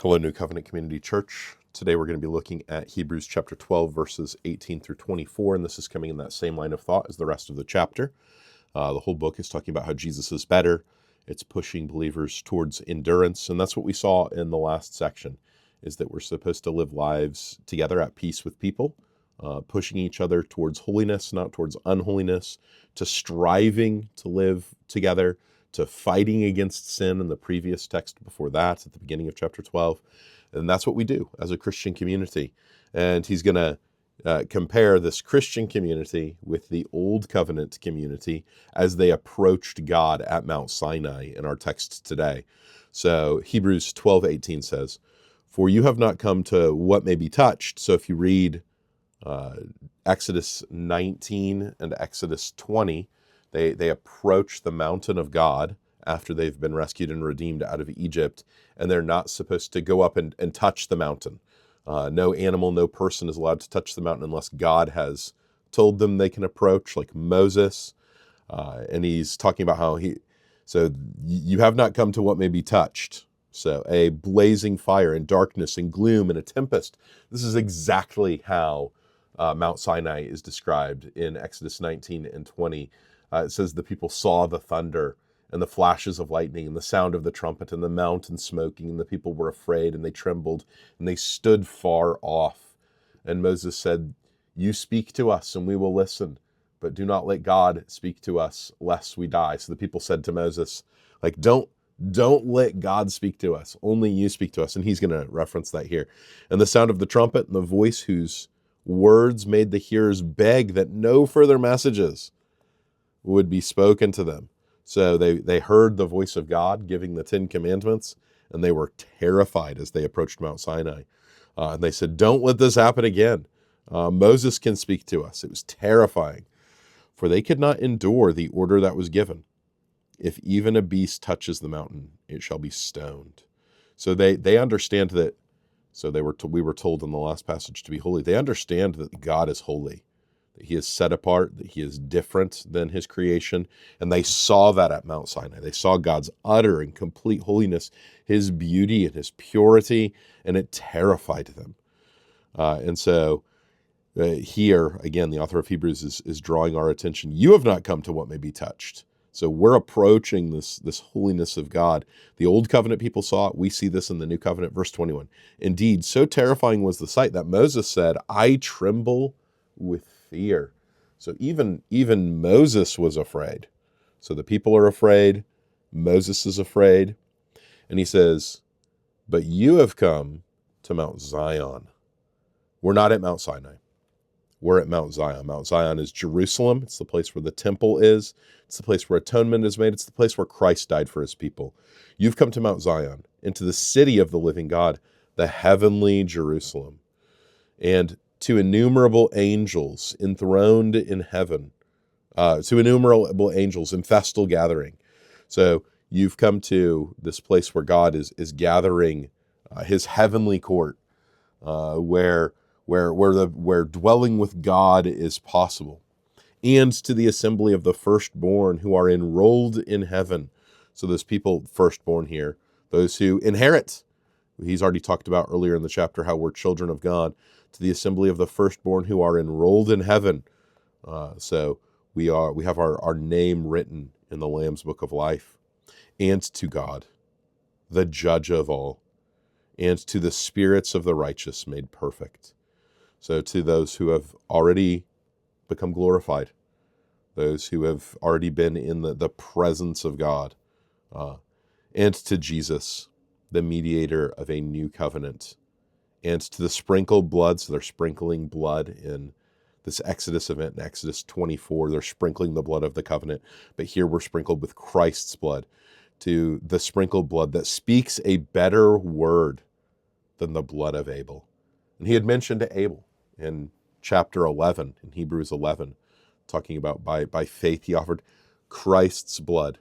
Hello, New Covenant Community Church. Today we're going to be looking at Hebrews chapter 12, verses 18 through 24, and this is coming in that same line of thought as the rest of the chapter. The whole book is talking about how Jesus is better. It's pushing believers towards endurance, and that's what we saw in the last section, is that we're supposed to live lives together at peace with people, pushing each other towards holiness, not towards unholiness, to striving to live together, to fighting against sin in the previous text before that, at the beginning of chapter 12. And that's what we do as a Christian community. And he's going to compare this Christian community with the Old Covenant community as they approached God at Mount Sinai in our text today. So Hebrews 12:18 says, "For you have not come to what may be touched." So if you read Exodus 19 and Exodus 20, they approach the mountain of God after they've been rescued and redeemed out of Egypt, and they're not supposed to go up and touch the mountain. No animal, no person is allowed to touch the mountain unless God has told them they can approach, like Moses. And he's talking about how so you have not come to what may be touched. So a blazing fire and darkness and gloom and a tempest. This is exactly how Mount Sinai is described in Exodus 19 and 20. It says the people saw the thunder and the flashes of lightning and the sound of the trumpet and the mountain smoking, and the people were afraid and they trembled and they stood far off. And Moses said, "You speak to us and we will listen, but do not let God speak to us lest we die." So the people said to Moses, like, don't let God speak to us, only you speak to us. And he's going to reference that here. And the sound of the trumpet and the voice whose words made the hearers beg that no further messages would be spoken to them. So they heard the voice of God giving the 10 commandments, and they were terrified as they approached Mount Sinai. And they said, "Don't let this happen again. Moses can speak to us." It was terrifying, for they could not endure the order that was given. "If even a beast touches the mountain, it shall be stoned." So they understand that. So we were told in the last passage to be holy. They understand that God is holy, that he is set apart, that he is different than his creation. And they saw that at Mount Sinai. They saw God's utter and complete holiness, his beauty and his purity, and it terrified them. And so here, again, the author of Hebrews is drawing our attention. You have not come to what may be touched. So we're approaching this holiness of God. The Old Covenant people saw it. We see this in the New Covenant. Verse 21. "Indeed, so terrifying was the sight that Moses said, 'I tremble with fear.'" So even Moses was afraid. So the people are afraid. Moses is afraid. And he says, "But you have come to Mount Zion." We're not at Mount Sinai. We're at Mount Zion. Mount Zion is Jerusalem. It's the place where the temple is. It's the place where atonement is made. It's the place where Christ died for his people. You've come to Mount Zion, into the city of the living God, the heavenly Jerusalem, and to innumerable angels enthroned in heaven, to innumerable angels in festal gathering. So you've come to this place where God is gathering his heavenly court, where dwelling with God is possible, and to the assembly of the firstborn who are enrolled in heaven. So those people, firstborn here, those who inherit. He's already talked about earlier in the chapter how we're children of God. To the assembly of the firstborn who are enrolled in heaven. So we have our name written in the Lamb's Book of Life. And to God, the judge of all, and to the spirits of the righteous made perfect. So to those who have already become glorified, those who have already been in the presence of God, and to Jesus, the mediator of a new covenant, and to the sprinkled blood. So they're sprinkling blood in this Exodus event in Exodus 24. They're sprinkling the blood of the covenant, but here we're sprinkled with Christ's blood, to the sprinkled blood that speaks a better word than the blood of Abel. And he had mentioned Abel in chapter 11, in Hebrews 11, talking about by faith he offered. Christ's blood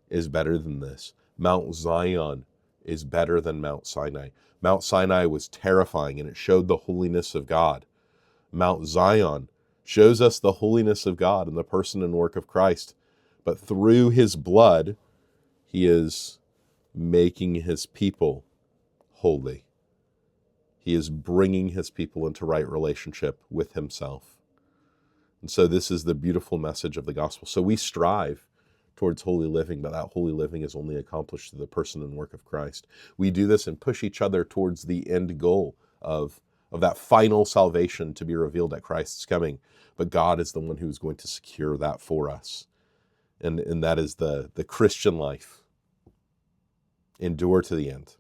is better than this. Mount Zion is better than Mount Sinai. Mount Sinai was terrifying and it showed the holiness of God. Mount Zion shows us the holiness of God in the person and work of Christ. But through his blood, he is making his people holy. He is bringing his people into right relationship with himself. And so this is the beautiful message of the gospel. So we strive towards holy living, but that holy living is only accomplished through the person and work of Christ. We do this and push each other towards the end goal of that final salvation to be revealed at Christ's coming. But God is the one who is going to secure that for us. And that is the Christian life. Endure to the end.